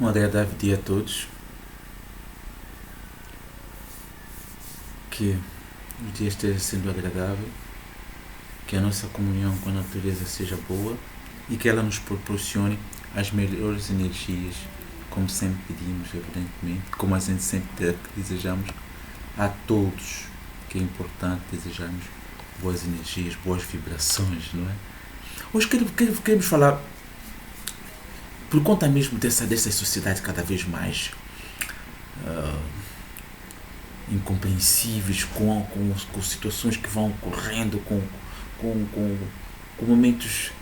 Um agradável dia a todos. Que o dia esteja sendo agradável, que a nossa comunhão com a natureza seja boa e que ela nos proporcione as melhores energias, como sempre pedimos, evidentemente, como a gente sempre desejamos a todos, que é importante desejarmos boas energias, boas vibrações, não é? Hoje queremos falar, por conta mesmo dessa sociedade cada vez mais incompreensíveis, com situações que vão ocorrendo, com momentos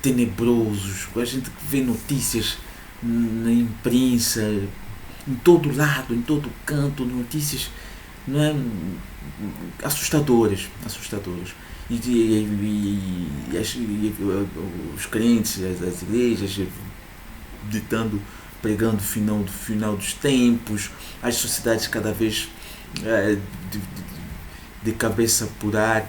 tenebrosos. A gente vê notícias na imprensa, em todo lado, em todo canto, notícias, não é, assustadoras. Os crentes, as igrejas pregando o final dos tempos, as sociedades cada vez de cabeça por ar,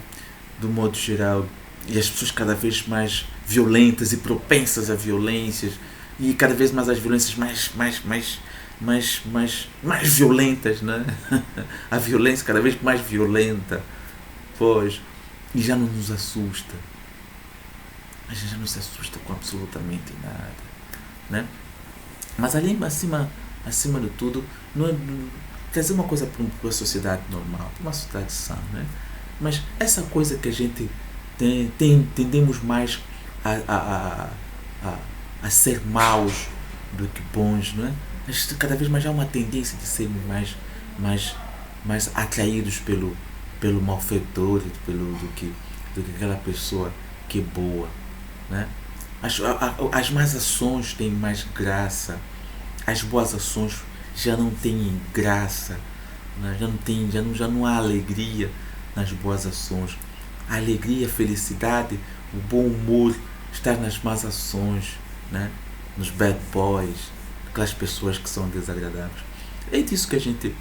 do modo geral, e as pessoas cada vez mais violentas e propensas a violências, e cada vez mais as violências mais violentas, né? A violência cada vez mais violenta, pois, e já não nos assusta. A gente já não se assusta com absolutamente nada, né? Mas ali acima de tudo, não é trazer uma coisa para uma sociedade normal, para uma sociedade sã, né? Mas essa coisa que a gente tendemos mais a ser maus do que bons, não é? Cada vez mais há uma tendência de sermos mais atraídos pelo malfeitor do que aquela pessoa que é boa, né? As más ações têm mais graça, as boas ações já não têm graça, né? Já não há alegria nas boas ações. A alegria, a felicidade, o bom humor está nas más ações, né? Nos bad boys, aquelas pessoas que são desagradáveis. É disso que a gente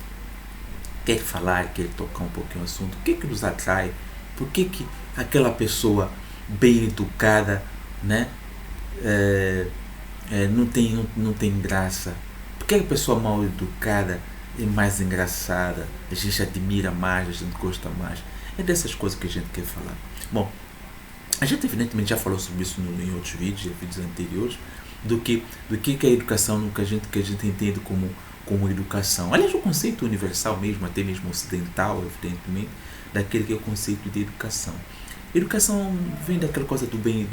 quer falar, quer tocar um pouquinho o assunto. O que nos atrai? Por que aquela pessoa bem educada, né? Não tem graça? Porque a pessoa mal educada é mais engraçada, a gente admira mais, a gente gosta mais. É dessas coisas que a gente quer falar. Bom, a gente evidentemente já falou sobre isso em outros vídeos anteriores, do que é a educação, no que a gente entende como educação. Aliás, o conceito universal mesmo, até mesmo ocidental, evidentemente, daquele que é o conceito de educação. Educação vem daquela coisa do bem,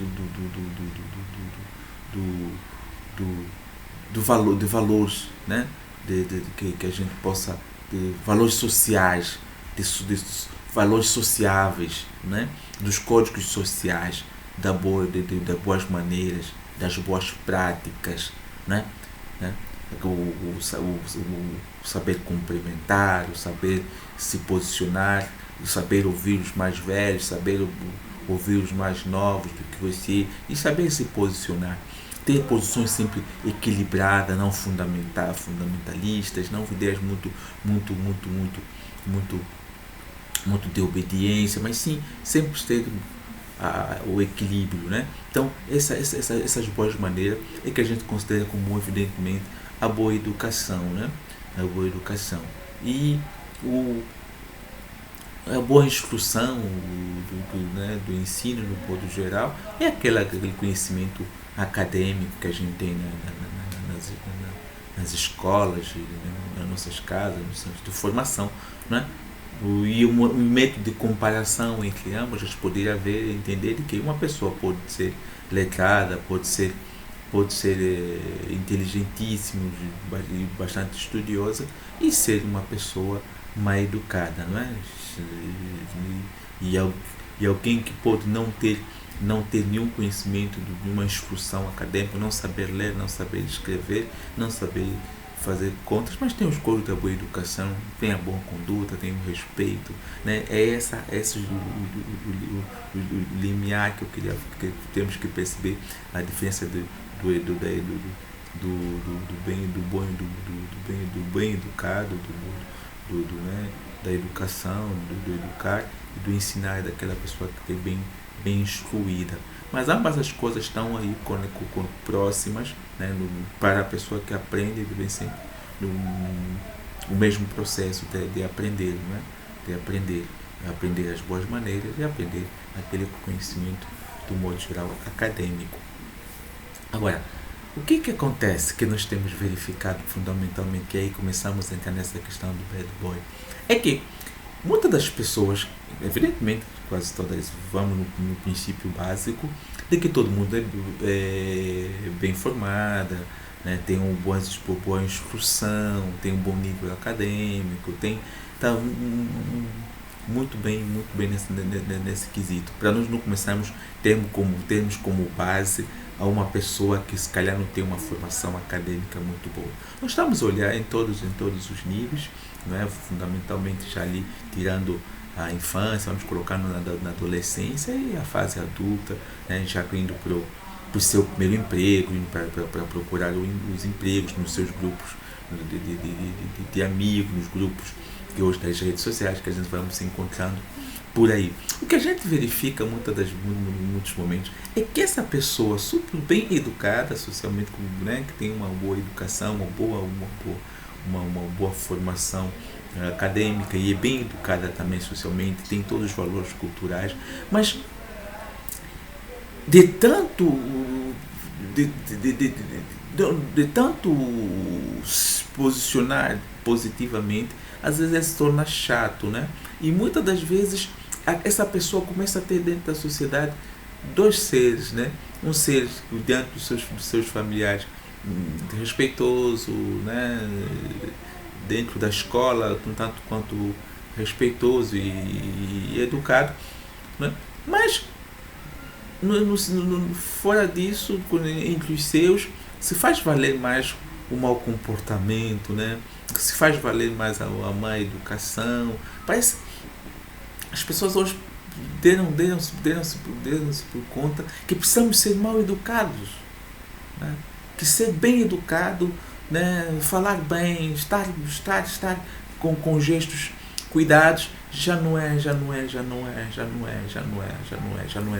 do valor, de valores, né? Que a gente possa, de valores sociais, de valores sociáveis, né? Dos códigos sociais, das boas maneiras, das boas práticas, né? O saber cumprimentar, o saber se posicionar, o saber ouvir os mais velhos, saber ouvir os mais novos do que você, e saber se posicionar. Ter posições sempre equilibradas, não fundamentalistas, não ideias muito de obediência, mas sim sempre ter o equilíbrio, né? Então essas boas maneiras é que a gente considera como, evidentemente, a boa educação, né? A boa educação e a boa instrução do ensino no modo geral é aquele conhecimento acadêmico que a gente tem nas escolas, nas nossas casas, nos centros de formação, né? E um método de comparação entre ambos, a gente poderia entender de que uma pessoa pode ser letrada, pode ser inteligentíssima e bastante estudiosa e ser uma pessoa mal educada, não é? E alguém que pode não ter nenhum conhecimento de uma instrução acadêmica, não saber ler, não saber escrever, não saber fazer contas, mas tem os códigos da boa educação, tem a boa conduta, tem o respeito, né? É esse o limiar que temos que perceber, a diferença do bem educado, né? da educação, do educar e do ensinar daquela pessoa que é bem instruída. Mas ambas as coisas estão aí próximas, né, para a pessoa que aprende, vem sempre o mesmo processo de aprender, né, de aprender as boas maneiras e aprender aquele conhecimento do modo geral acadêmico. Agora, o que acontece que nós temos verificado fundamentalmente, que aí começamos a entrar nessa questão do bad boy, é que muitas das pessoas, evidentemente quase todas, vamos no princípio básico de que todo mundo é bem formada, né, tem boa instrução, tem um bom nível acadêmico, tá muito bem nesse quesito. Para nós não começarmos termos como base a uma pessoa que se calhar não tem uma formação acadêmica muito boa. Nós estamos a olhar em todos os níveis, não é? Fundamentalmente já ali tirando a infância, vamos colocando na adolescência e a fase adulta, né? Já indo para o seu primeiro emprego, indo para procurar os empregos nos seus grupos de amigos, nos grupos que hoje das redes sociais que a gente vai se encontrando por aí. O que a gente verifica muitos momentos é que essa pessoa super bem educada socialmente, né, que tem uma boa educação, uma boa formação acadêmica e é bem educada também socialmente, tem todos os valores culturais, mas de tanto se posicionar positivamente, às vezes ele se torna chato, né? E muitas das vezes essa pessoa começa a ter dentro da sociedade dois seres, né? Um ser dentro dos seus familiares respeitoso, né? Dentro da escola, tanto quanto respeitoso e educado, né? Mas fora disso, entre os seus, se faz valer mais o mau comportamento, né? Se faz valer mais a má educação. Parece as pessoas hoje deram-se por conta que precisamos ser mal educados, né? Que ser bem educado, né? Falar bem, estar com gestos cuidados já não é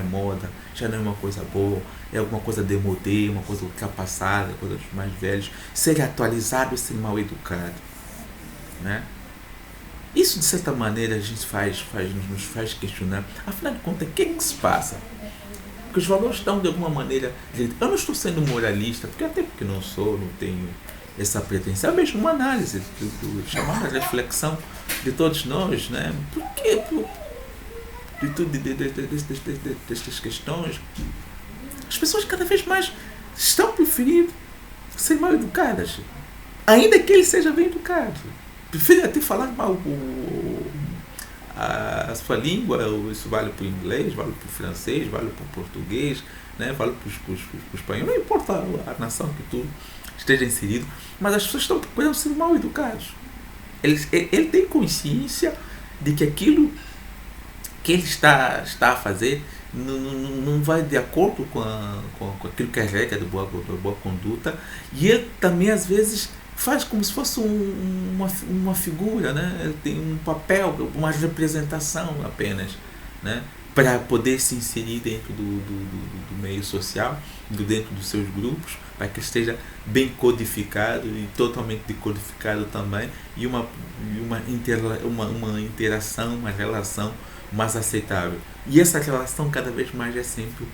moda, já não é uma coisa boa, é alguma coisa demodê, uma coisa ultrapassada, coisa dos mais velhos. Ser atualizado é ser mal educado, né? Isso de certa maneira a gente nos faz questionar, afinal de contas, o que se passa? Porque os valores estão de alguma maneira. Eu não estou sendo moralista, porque não sou, não tenho essa pretensão, é mesmo uma análise, chamada reflexão de todos nós, né? Por que destas questões as pessoas cada vez mais estão preferindo ser mal educadas, ainda que ele seja bem educado, preferem até falar mal a sua língua. Isso vale para o inglês, vale para o francês, vale para o português, né? Vale para o espanhol, não importa a nação que tu esteja inserido, mas as pessoas estão procurando ser mal educados. Ele tem consciência de que aquilo que ele está a fazer não vai de acordo com aquilo que é a regra de boa conduta, e ele também às vezes faz como se fosse uma figura, né? Ele tem um papel, uma representação apenas, né? Para poder se inserir dentro do meio social, dentro dos seus grupos, para que esteja bem codificado e totalmente decodificado também, e uma interação, uma relação mais aceitável. E essa relação cada vez mais é sempre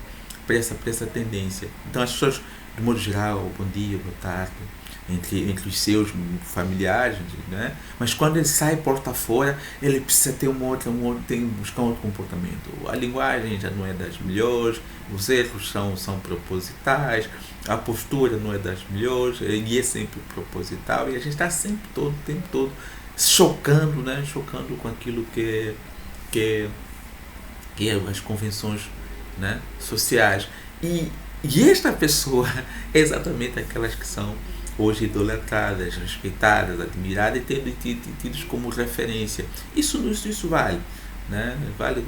para essa tendência. Então as pessoas, de modo geral, bom dia, boa tarde, entre os seus familiares, né? Mas quando ele sai porta fora, ele precisa ter buscar um outro comportamento. A linguagem já não é das melhores, os erros são propositais, a postura não é das melhores, e é sempre proposital, e a gente está sempre o tempo todo chocando, né? Chocando com aquilo que é as convenções, né, sociais. E esta pessoa é exatamente aquelas que são hoje idolatradas, respeitadas, admiradas e tidas como referência. Isso vale, né? Vale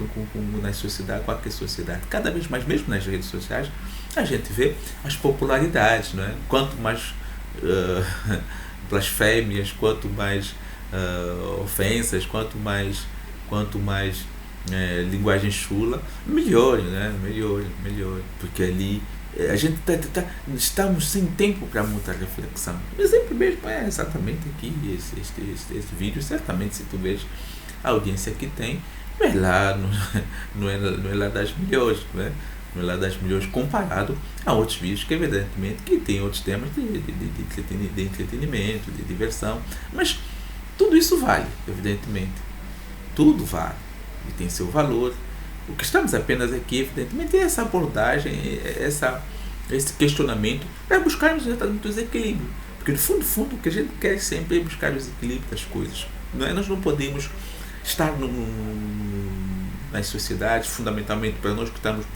na sociedade, qualquer sociedade. Cada vez mais, mesmo nas redes sociais, a gente vê as popularidades, né? Quanto mais blasfémias, quanto mais ofensas, quanto mais linguagem chula, melhor, né? Melhor, porque ali a gente estamos sem tempo para muita reflexão. O exemplo mesmo é exatamente aqui, esse vídeo, certamente se tu vês a audiência que tem, não é lá, não é lá das melhores, não é? Não é lá das melhores comparado a outros vídeos que evidentemente que tem outros temas de entretenimento, de diversão, mas tudo isso vale, evidentemente, tudo vale e tem seu valor. O que estamos apenas aqui, evidentemente, é essa abordagem, esse questionamento para buscarmos exatamente os equilíbrios, porque no fundo o que a gente quer sempre é buscar os equilíbrios das coisas, não é? Nós não podemos estar nas sociedades, fundamentalmente para nós que estamos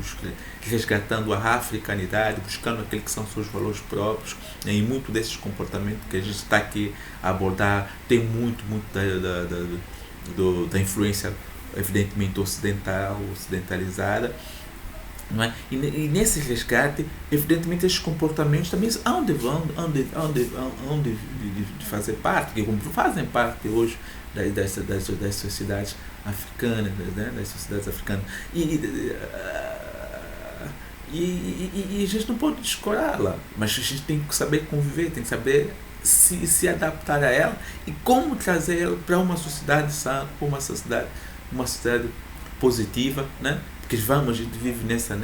resgatando a africanidade, buscando aquele que são seus valores próprios, e muito desses comportamentos que a gente está aqui a abordar tem muito da influência evidentemente ocidentalizada, não é? E nesse resgate, evidentemente, esses comportamentos também hão de fazer parte, que fazem parte hoje das sociedades africanas, né? Das sociedades africanas. E a gente não pode descorá-la, mas a gente tem que saber conviver, tem que saber se adaptar a ela e como trazer ela para uma sociedade sã, para uma sociedade positiva, né? Porque a gente vive nessa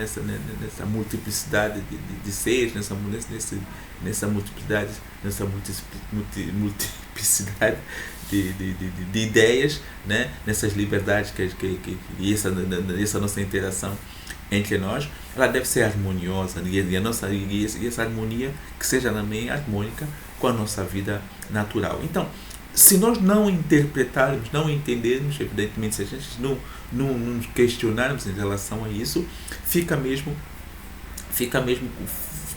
multiplicidade de seres, nessa multiplicidade, nessa multiplicidade de ideias, né? Nessas liberdades e essa nossa interação entre nós, ela deve ser harmoniosa, e essa harmonia que seja também harmônica com a nossa vida natural. Então, se nós não interpretarmos, não entendermos, evidentemente, se a gente não nos questionarmos em relação a isso, fica mesmo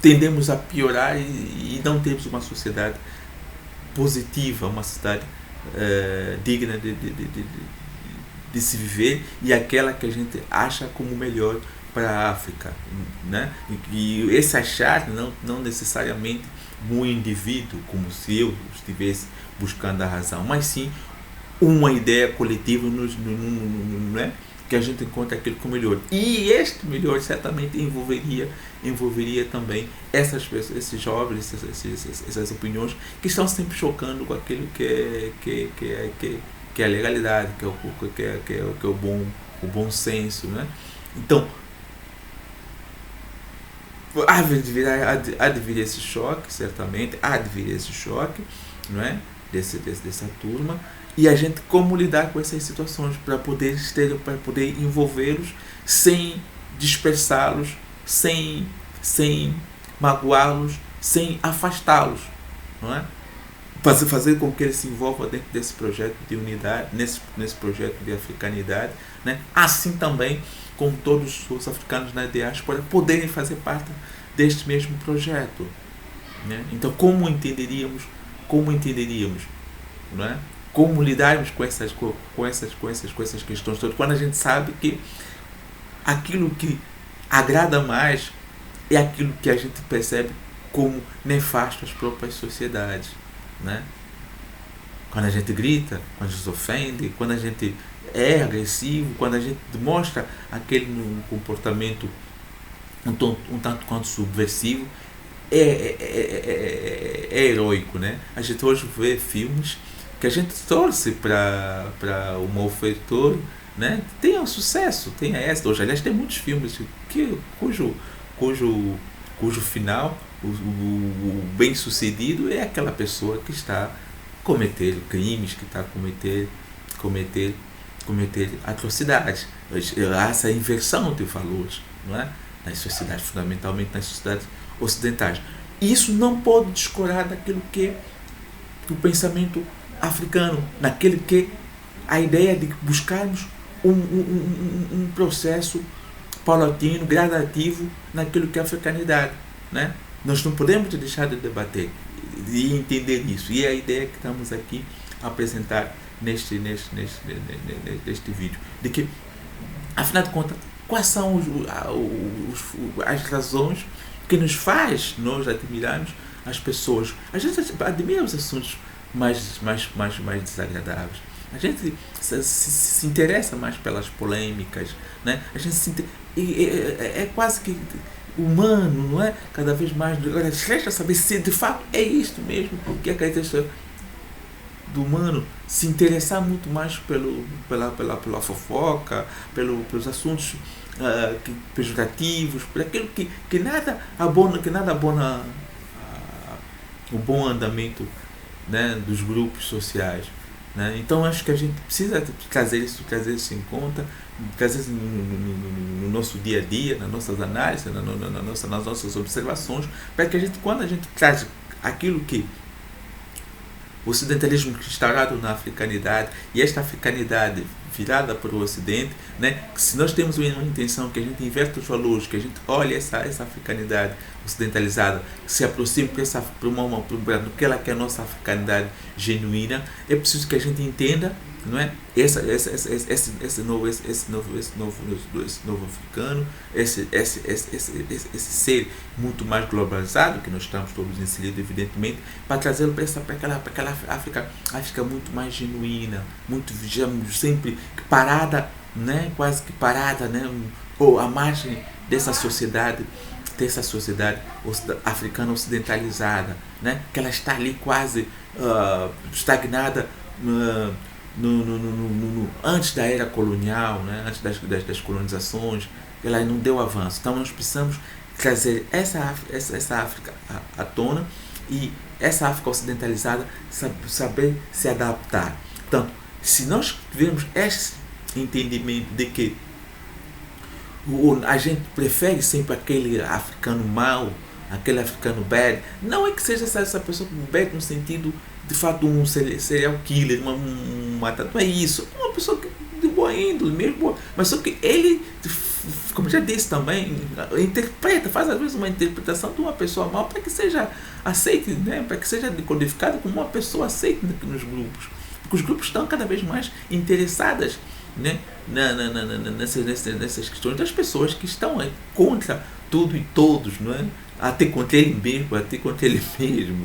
tendemos a piorar e não temos uma sociedade positiva, uma sociedade digna de se viver, e aquela que a gente acha como melhor para a África, né? E esse achar não necessariamente um indivíduo, como se eu estivesse buscando a razão, mas sim uma ideia coletiva, né? Que a gente encontra aquilo como melhor. E este melhor certamente envolveria também essas pessoas, esses jovens, essas opiniões que estão sempre chocando com aquilo que é a legalidade, que é o bom senso, né? Então, há de vir esse choque, certamente, não é? Dessa turma, e a gente como lidar com essas situações para poder envolvê-los sem dispersá-los, sem magoá-los, sem afastá-los, não é? Fazer com que eles se envolvam dentro desse projeto de unidade, nesse projeto de africanidade, né? Assim também com todos os africanos na diáspora poderem fazer parte deste mesmo projeto, né? Então, como entenderíamos, não é? Como lidarmos com essas questões todas, quando a gente sabe que aquilo que agrada mais é aquilo que a gente percebe como nefasto às próprias sociedades, né? Quando a gente grita, quando a gente se ofende, quando a gente é agressivo, quando a gente demonstra aquele comportamento um tanto quanto subversivo, é heróico, né? A gente hoje vê filmes que a gente torce para o malfeitor, né? Tenha um sucesso, tenha essa. Hoje, aliás, tem muitos filmes cujo final, o bem-sucedido é aquela pessoa que está cometendo crimes, que está a cometer atrocidades. Há essa inversão de valores, não é? Nas sociedades, fundamentalmente nas sociedades ocidentais. E isso não pode descorar daquilo que do pensamento africano, naquele que a ideia de buscarmos um processo paulatino, gradativo naquilo que é a africanidade, né? Nós não podemos deixar de debater e entender isso, e é a ideia que estamos aqui a apresentar neste vídeo, de que, afinal de contas, quais são as razões que nos faz nós admirarmos as pessoas. A gente admira os assuntos mais desagradáveis. A gente se interessa mais pelas polêmicas, né? A gente é quase que humano, não é? Cada vez mais. Agora, resta saber se de fato é isto mesmo que é a característica do humano, se interessar muito mais pela fofoca, pelos assuntos pejorativos, por aquilo que nada abona o bom andamento, né, dos grupos sociais. Né? Então acho que a gente precisa trazer isso em conta, trazer isso no nosso dia a dia, nas nossas análises, nas nossas observações, para que quando a gente traz aquilo que o ocidentalismo instaurado na africanidade e esta africanidade virada para o ocidente, né? Se nós temos uma intenção que a gente inverte os valores, que a gente olhe essa africanidade ocidentalizada, que se aproxime para aquela que é a nossa africanidade genuína, é preciso que a gente entenda, não é? Esse novo africano, esse ser muito mais globalizado, que nós estamos todos inseridos, evidentemente, para trazê-lo para aquela África muito mais genuína, muito, sempre parada, né? Quase que parada, né? Ou à margem dessa sociedade africana ocidentalizada, né? Que ela está ali quase estagnada antes da era colonial, né? Antes das colonizações, ela não deu avanço. Então nós precisamos trazer essa África à tona e essa África ocidentalizada saber se adaptar. Portanto, se nós tivermos este entendimento de que a gente prefere sempre aquele africano mau, aquele africano bad, não é que seja essa pessoa bad no sentido de fato um serial killer, não é isso, é uma pessoa de boa índole mesmo, mas só que ele, como já disse também, faz às vezes uma interpretação de uma pessoa mal para que seja aceite, né? Para que seja decodificado como uma pessoa aceite nos grupos, porque os grupos estão cada vez mais interessadas, né? Nessas questões das pessoas que estão contra tudo e todos, não é? Até contra ele mesmo,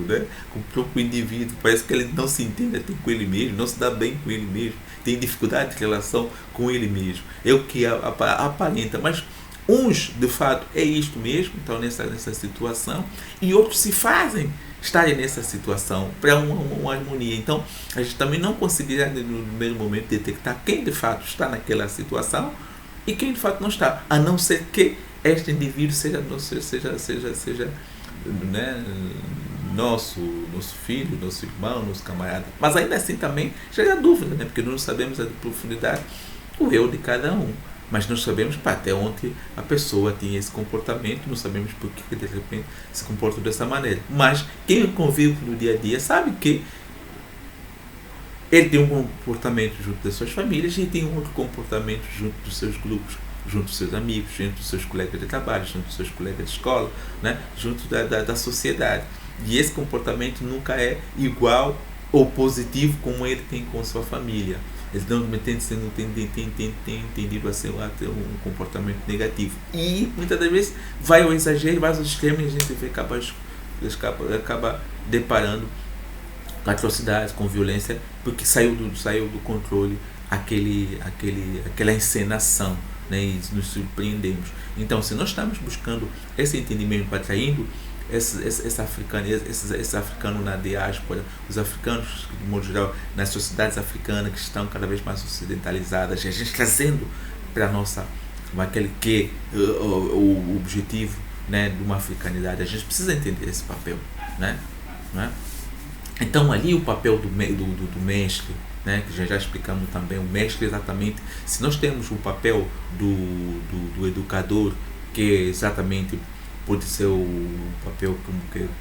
né? Com o próprio indivíduo, parece que ele não se entende até com ele mesmo, não se dá bem com ele mesmo, tem dificuldade de relação com ele mesmo, é o que aparenta, mas uns de fato é isto mesmo, estão nessa situação, e outros se fazem estarem nessa situação para uma harmonia. Então a gente também não conseguirá no primeiro momento detectar quem de fato está naquela situação e quem de fato não está, a não ser que este indivíduo seja né, nosso filho, nosso irmão, nosso camarada. Mas ainda assim também gera dúvida, né? Porque nós não sabemos a profundidade, o eu de cada um. Mas nós sabemos até onde a pessoa tinha esse comportamento, não sabemos por que de repente se comporta dessa maneira. Mas quem convive no dia a dia sabe que ele tem um comportamento junto das suas famílias e tem um outro comportamento junto dos seus grupos, junto dos seus amigos, junto dos seus colegas de trabalho, junto dos seus colegas de escola, né? Junto da sociedade. E esse comportamento nunca é igual ou positivo como ele tem com sua família. Ele não tem entendido assim um comportamento negativo. E muitas das vezes vai ao exagero, vai aos extremos e a gente acaba deparando com atrocidades, com violência, porque saiu do controle aquela encenação, né? E nos surpreendemos. Então, se nós estamos buscando esse entendimento, atraindo esse africano na diáspora, os africanos, de modo geral, nas sociedades africanas que estão cada vez mais ocidentalizadas, a gente trazendo para nossa aquele que o objetivo, né, de uma africanidade, a gente precisa entender esse papel, né? Então ali o papel do mestre, né, que já explicamos também, o mestre exatamente, se nós temos o papel do educador, que é exatamente pode ser o papel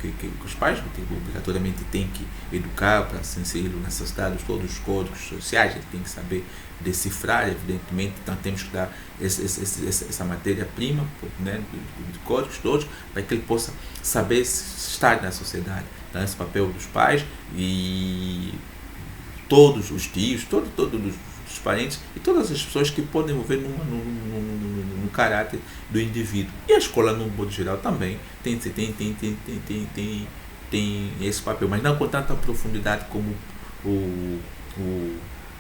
que os pais obrigatoriamente têm que educar para se inserir na sociedade, todos os códigos sociais, ele tem que saber decifrar, evidentemente, então temos que dar essa matéria-prima, né, de códigos todos, para que ele possa saber estar na sociedade. Então esse papel dos pais e todos os tios, todos os parentes e todas as pessoas que podem envolver no caráter do indivíduo. E a escola, no modo geral, também tem tem esse papel, mas não com tanta profundidade como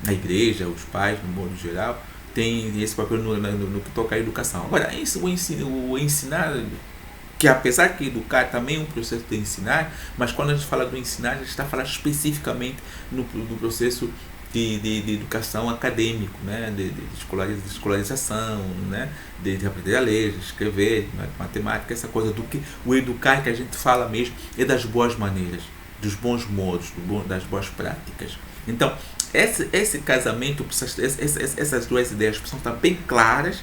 a igreja, os pais, no modo geral, tem esse papel no que toca à educação. Agora, o ensinar, que apesar que educar também é um processo de ensinar, mas quando a gente fala do ensinar, a gente está falando especificamente do processo de educação acadêmico, né? de escolarização, né? de aprender a ler, de escrever, matemática, essa coisa do que o educar que a gente fala mesmo é das boas maneiras, dos bons modos, das boas práticas. Então, esse casamento, essas duas ideias precisam estar bem claras,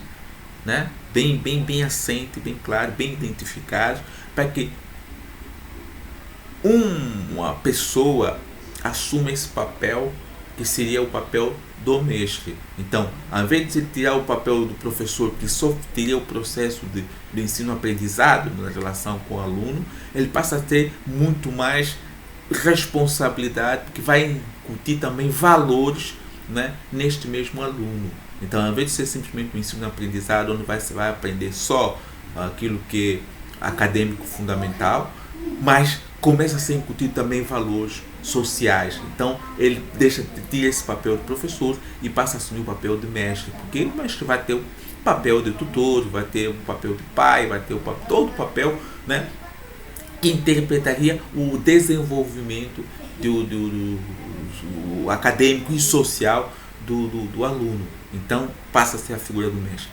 né? bem assente, bem claro, bem identificado, para que uma pessoa assuma esse papel que seria o papel do mestre. Então, ao invés de tirar o papel do professor, que só teria o processo de ensino-aprendizado na relação com o aluno, ele passa a ter muito mais responsabilidade, porque vai incutir também valores, né, neste mesmo aluno. Então, ao invés de ser simplesmente um ensino-aprendizado, onde você vai aprender só aquilo que é acadêmico fundamental, mas começa a ser incutido também valores sociais. Então ele tira esse papel de professor e passa a assumir o papel de mestre, porque o mestre vai ter o papel de tutor, vai ter o papel de pai, vai ter todo o papel, né, que interpretaria o desenvolvimento do acadêmico e social do aluno. Então passa a ser a figura do mestre.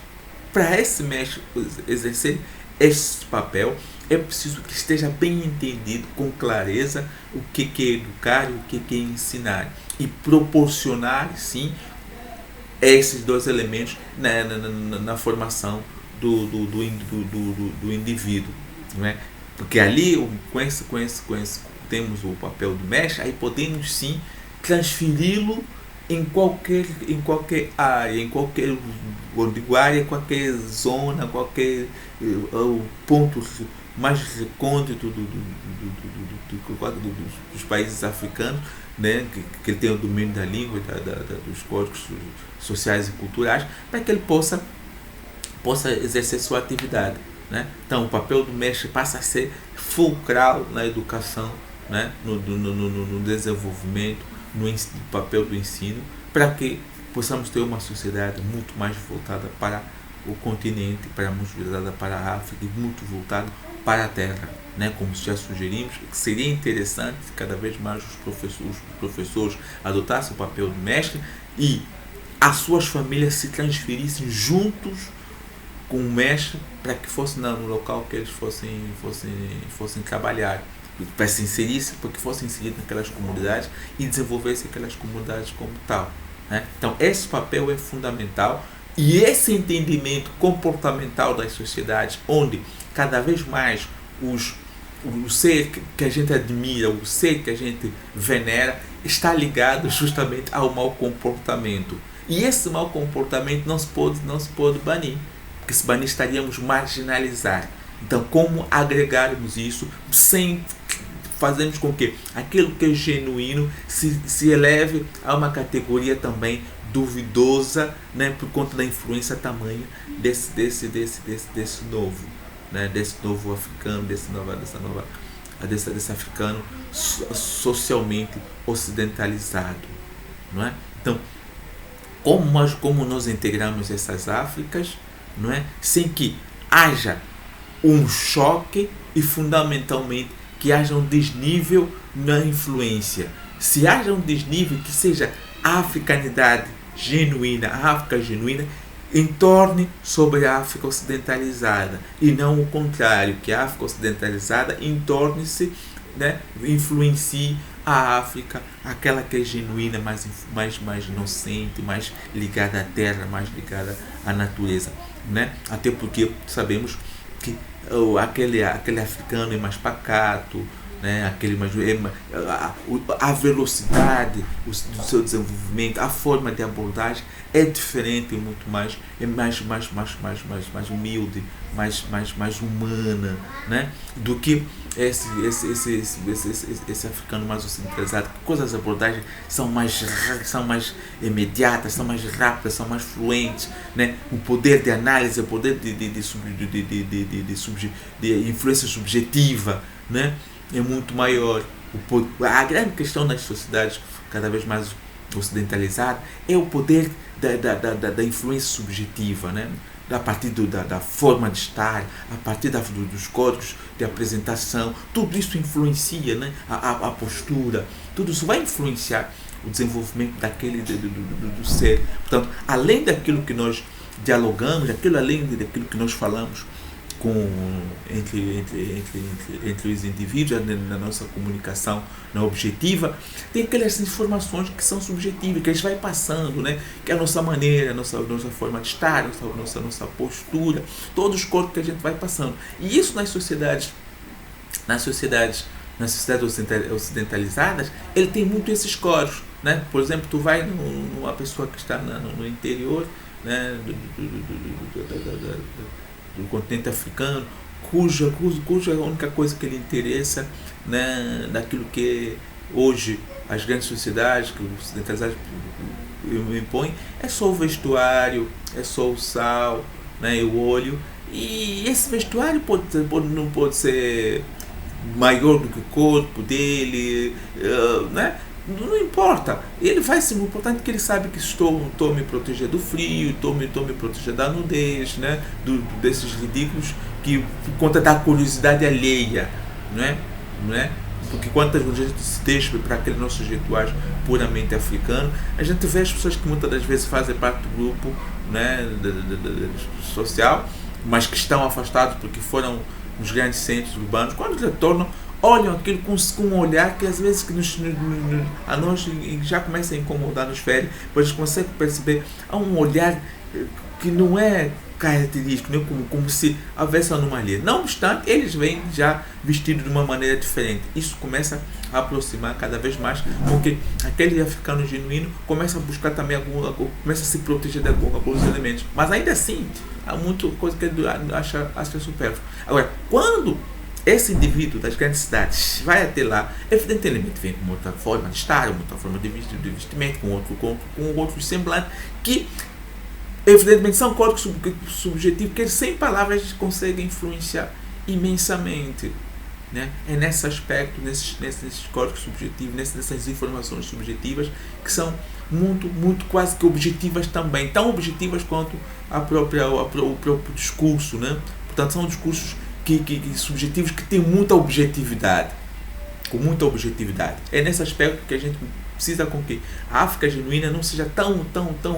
Para esse mestre exercer esse papel, é preciso que esteja bem entendido, com clareza, o que é educar e o que é ensinar. E proporcionar, sim, esses dois elementos na formação do indivíduo. Não é? Porque ali, temos o papel do mestre, aí podemos, sim, transferi-lo em qualquer área, em qualquer zona, qualquer ponto mais recôndito dos países africanos, né, que ele tem o domínio da língua, dos códigos sociais e culturais, para que ele possa exercer sua atividade. Né? Então, o papel do mestre passa a ser fulcral na educação, né, no desenvolvimento, no papel do ensino, para que possamos ter uma sociedade muito mais voltada para o continente, muito voltada para a África e muito voltada para a Terra, né? Como já sugerimos, que seria interessante cada vez mais os professores adotassem o papel de mestre e as suas famílias se transferissem juntos com o mestre para que fosse no local que eles fossem trabalhar, para se inserissem, para que fossem inseridos naquelas comunidades e desenvolvessem aquelas comunidades como tal. Né? Então esse papel é fundamental. E esse entendimento comportamental das sociedades, onde cada vez mais o ser que a gente admira, o ser que a gente venera, está ligado justamente ao mau comportamento. E esse mau comportamento não se pode banir, porque se banir estaríamos marginalizar. Então, como agregarmos isso sem fazermos com que aquilo que é genuíno se eleve a uma categoria também duvidosa, né, por conta da influência tamanha desse novo, né, desse novo africano, desse africano socialmente ocidentalizado, não é? Então, como nós integramos essas Áfricas, não é, sem que haja um choque e fundamentalmente que haja um desnível na influência. Se haja um desnível, que seja a africanidade genuína, a África genuína, entorne sobre a África ocidentalizada, e não o contrário, que a África ocidentalizada entorne-se, né, influencie a África, aquela que é genuína, mais inocente, mais ligada à terra, mais ligada à natureza, né? Até porque sabemos que aquele africano é mais pacato, né? A velocidade do seu desenvolvimento, a forma de abordagem é diferente, muito mais, é mais humilde, mais humana, né? Do que esse africano mais ocidentalizado, porque as abordagens são mais imediatas, são mais rápidas, são mais fluentes, né? O poder de análise, o poder de influência subjetiva, né, é muito maior. A grande questão nas sociedades cada vez mais ocidentalizadas é o poder da influência subjetiva, né? A partir da forma de estar, a partir dos códigos de apresentação, tudo isso influencia, né? A postura, tudo isso vai influenciar o desenvolvimento do ser. Portanto, além daquilo que nós dialogamos, além daquilo que nós falamos entre os indivíduos, na nossa comunicação na objetiva, tem aquelas informações que são subjetivas, que a gente vai passando, né? Que é a nossa maneira, a nossa forma de estar, a nossa postura, todos os corpos que a gente vai passando. E isso nas sociedades ocidentalizadas, ele tem muito esses códigos, né? Por exemplo, tu vai numa pessoa que está no interior, né? Do continente africano, cuja a única coisa que lhe interessa, né, daquilo que hoje as grandes sociedades que os ocidentalizados impõem, é só o vestuário, é só o sal, né, e o óleo. E esse vestuário não pode ser maior do que o corpo dele, né? Não importa, ele vai ser importante que ele sabe que estou me proteger do frio, estou me proteger da nudez, né? Desses ridículos que por conta da curiosidade alheia, não é? Porque quantas vezes a gente se deixa para aqueles nossos rituais puramente africanos, a gente vê as pessoas que muitas das vezes fazem parte do grupo, né, social, mas que estão afastados porque foram nos grandes centros urbanos, quando retornam, olham aquilo com um olhar que às vezes a nós já começa a incomodar nos férias, pois a gente consegue perceber há um olhar que não é característico, né? como se houvesse anomalia. Não obstante, eles vêm já vestidos de uma maneira diferente. Isso começa a aproximar cada vez mais, porque aquele africano genuíno começa a buscar também começa a se proteger de alguns elementos. Mas ainda assim, há muita coisa que ele acha supérfluo. Agora, quando esse indivíduo das grandes cidades vai até lá, evidentemente vem com outra forma de estar, outra forma de vestimento, com outro semblante, que evidentemente são códigos subjetivos que sem palavras conseguem influenciar imensamente, né? É nesse aspecto, nesses códigos subjetivos, nessas informações subjetivas que são muito quase que objetivas também, tão objetivas quanto o próprio discurso, né? Portanto, são discursos subjetivos que têm muita objetividade, com muita objetividade. É nesse aspecto que a gente precisa com que a África genuína não seja tão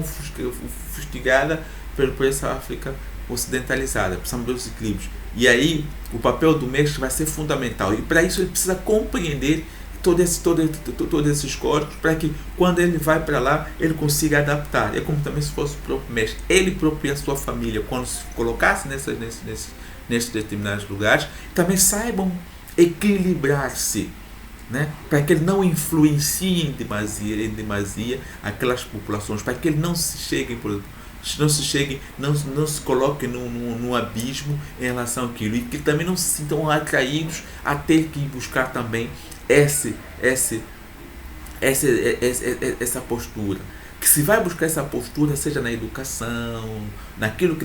fustigada por essa África ocidentalizada. Precisamos dos equilíbrios. E aí o papel do mestre vai ser fundamental. E para isso ele precisa compreender todos esses códigos, para que quando ele vai para lá, ele consiga adaptar. É como também se fosse o próprio mestre. Ele próprio e a sua família, quando se colocasse nesses determinados lugares, também saibam equilibrar-se, né? Para que ele não influencie em demasia aquelas populações, para que ele não se coloque num abismo em relação àquilo, e que também não se sintam atraídos a ter que buscar também essa postura. Que se vai buscar essa postura, seja na educação, naqueles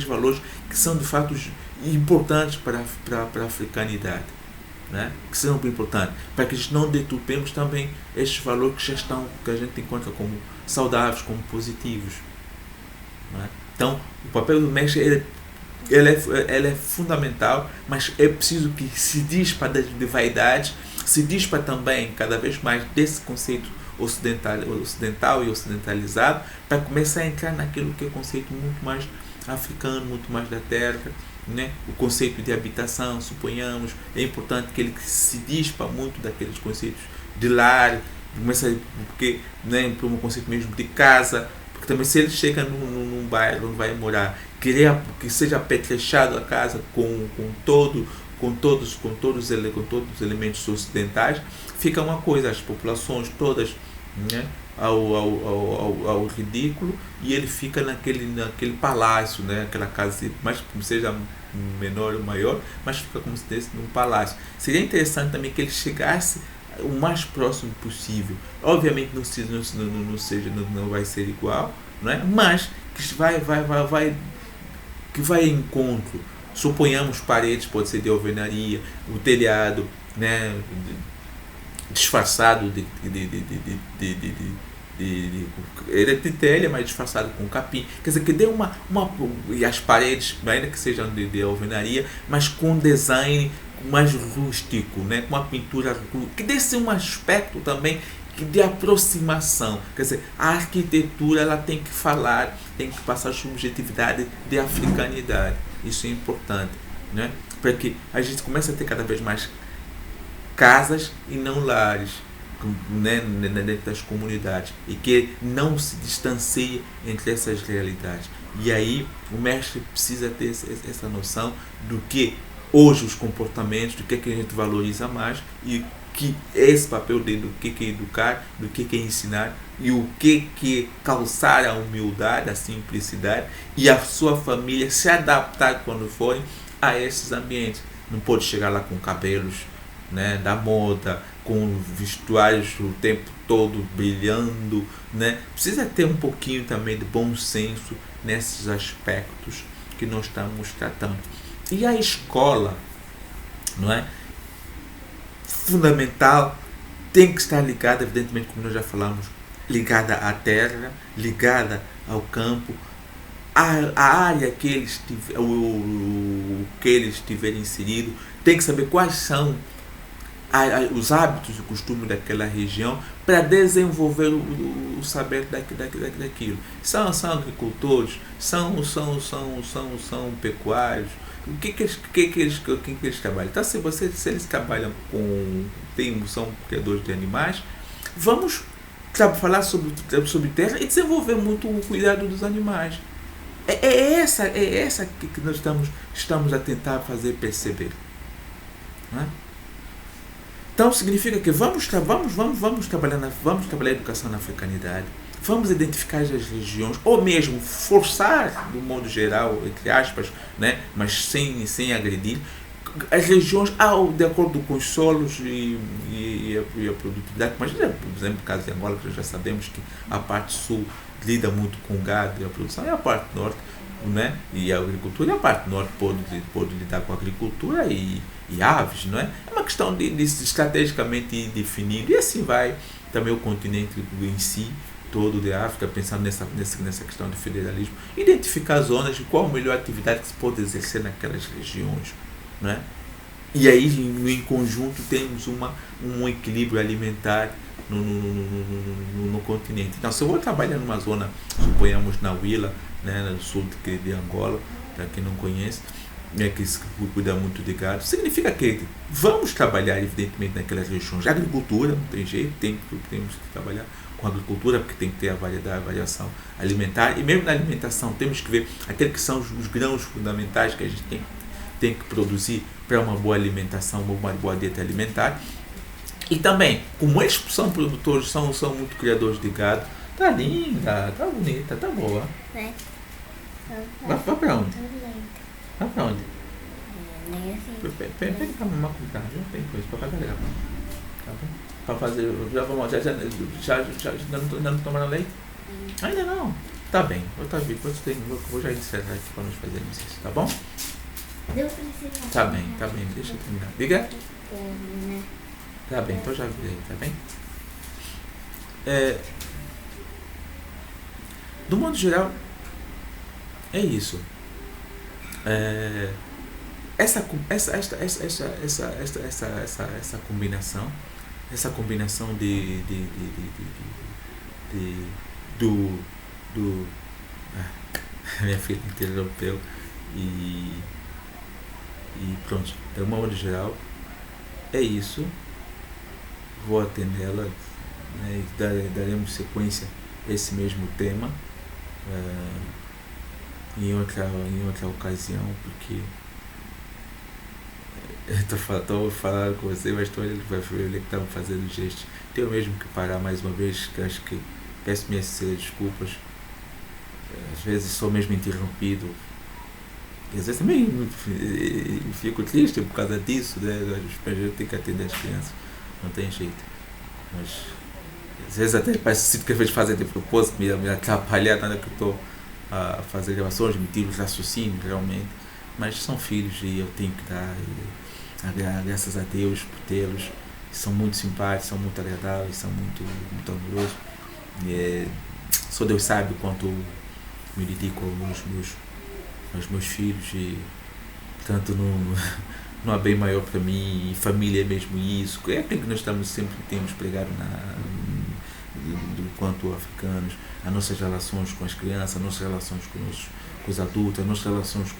valores que são de fato importantes para a africanidade, né? Que são importantes, para que a gente não deturpemos também estes valores que a gente encontra como saudáveis, como positivos, né? Então, o papel do mestre ele é fundamental, mas é preciso que se dispa de vaidade, se dispa também cada vez mais desse conceito ocidental e ocidentalizado, para começar a entrar naquilo que é conceito muito mais africano, muito mais da terra, né? O conceito de habitação, suponhamos, é importante que ele se dispa muito daqueles conceitos de lar, porque, né, para um conceito mesmo de casa, porque também se ele chega num bairro onde vai morar, querer que seja apetrechado a casa com todos os elementos ocidentais, fica uma coisa, as populações todas, né, ao ridículo, e ele fica naquele palácio, né, aquela casa, mas seja menor ou maior, mas fica como se fosse num palácio. Seria interessante também que ele chegasse o mais próximo possível. Obviamente não vai ser igual, não é? Mas que vai em encontro Suponhamos paredes, pode ser de alvenaria, o telhado, né, disfarçado de telha, mas disfarçado com capim. Quer dizer, que dê e as paredes, ainda que sejam de alvenaria, mas com design mais rústico, né, com uma pintura que desse um aspecto também de aproximação. Quer dizer, a arquitetura ela tem que falar, tem que passar a subjetividade de africanidade. Isso é importante, né? Para que a gente comece a ter cada vez mais casas e não lares, né, dentro das comunidades, e que não se distancie entre essas realidades. E aí o mestre precisa ter essa noção do que hoje os comportamentos, do que a gente valoriza mais, e que esse papel dele, do que é educar, do que é ensinar, e o que é calçar a humildade, a simplicidade, e a sua família se adaptar quando forem a esses ambientes. Não pode chegar lá com cabelos, né, da moda, com vestuários o tempo todo brilhando, né? Precisa ter um pouquinho também de bom senso nesses aspectos que nós estamos tratando. E a escola, não é? Fundamental, tem que estar ligada, evidentemente, como nós já falamos, ligada à terra, ligada ao campo, a área que eles tiverem inserido, tem que saber quais são os hábitos e costumes daquela região para desenvolver o saber daquilo. São agricultores, são pecuários. O que eles trabalham? Então, se eles trabalham são criadores de animais, vamos falar sobre terra e desenvolver muito o cuidado dos animais. É essa que nós estamos a tentar fazer perceber. Não é? Então significa que vamos trabalhar a educação na africanidade, vamos identificar as regiões, ou mesmo forçar, do modo geral, entre aspas, né, mas sem agredir, as regiões de acordo com os solos e a produtividade. Mas, por exemplo, no caso de Angola, que já sabemos que a parte sul lida muito com o gado e a produção, e a parte norte, né, e a agricultura, e a parte norte pode lidar com a agricultura e aves, não é? É uma questão de estrategicamente definido, e assim vai também o continente em si, todo de África, pensando nessa questão de federalismo, identificar zonas de qual a melhor atividade que se pode exercer naquelas regiões, não é? E aí, em conjunto, temos um equilíbrio alimentar no continente. Então, se eu vou trabalhar numa zona, suponhamos na Huila, né, no sul de Angola, para quem não conhece, que se cuida muito de gado, significa que vamos trabalhar, evidentemente, naquelas regiões. A agricultura, não tem jeito, temos que trabalhar com a agricultura, porque tem que ter a variação alimentar, e mesmo na alimentação temos que ver aqueles que são os grãos fundamentais que a gente tem que produzir para uma boa alimentação, uma boa dieta alimentar. E também, como eles são produtores, são muito criadores de gado, tá linda, tá bonita, tá boa. Vai para onde? Vai para onde? Pega para mamar com carne, não tem coisa para pagar, tá bom? Para fazer, já não tomaram leite? Ainda não. Tá bem, vou já encerrar aqui para nós fazermos isso, tá bom? Tá bem, deixa eu terminar. Diga? Tá bem, então já virei, tá bem? Do modo geral, é isso. Essa combinação minha filha interrompeu e pronto. De modo geral, é isso. Vou atendê-la, né, e daremos sequência a esse mesmo tema em outra ocasião, porque estou falando com você, mas estou olhando para ele que estava fazendo gestos. Tenho mesmo que parar mais uma vez, que acho que peço minhas desculpas. Às vezes sou mesmo interrompido. E às vezes também fico triste por causa disso, né? Eu tenho que atender as crianças, não tem jeito. Mas às vezes até parece que às vezes fazer de propósito, me atrapalhar na hora que eu estou a fazer gravações, me tiro os raciocínios realmente. mas são filhos e eu tenho que dar graças a Deus por tê-los. São muito simpáticos, são muito agradáveis, são muito amorosos. Só Deus sabe o quanto me dedico aos meus filhos e tanto não há bem maior para mim, e família é mesmo isso. É aquilo que nós sempre temos pregado enquanto africanos, as nossas relações com as crianças, as nossas relações com os adultos, as nossas relações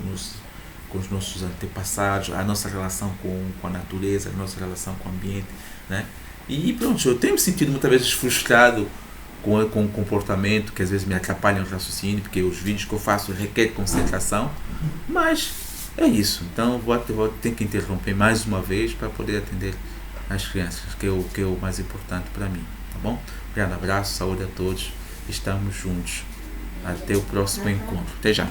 com os nossos antepassados, a nossa relação com a natureza, a nossa relação com o ambiente, né? E pronto, eu tenho me sentido muitas vezes frustrado com o comportamento, que às vezes me atrapalham o raciocínio, porque os vídeos que eu faço requerem concentração, mas é isso. Então vou ter que interromper mais uma vez para poder atender as crianças, que é o mais importante para mim, tá bom? Um grande abraço, saúde a todos, estamos juntos. Até o próximo encontro. Até já.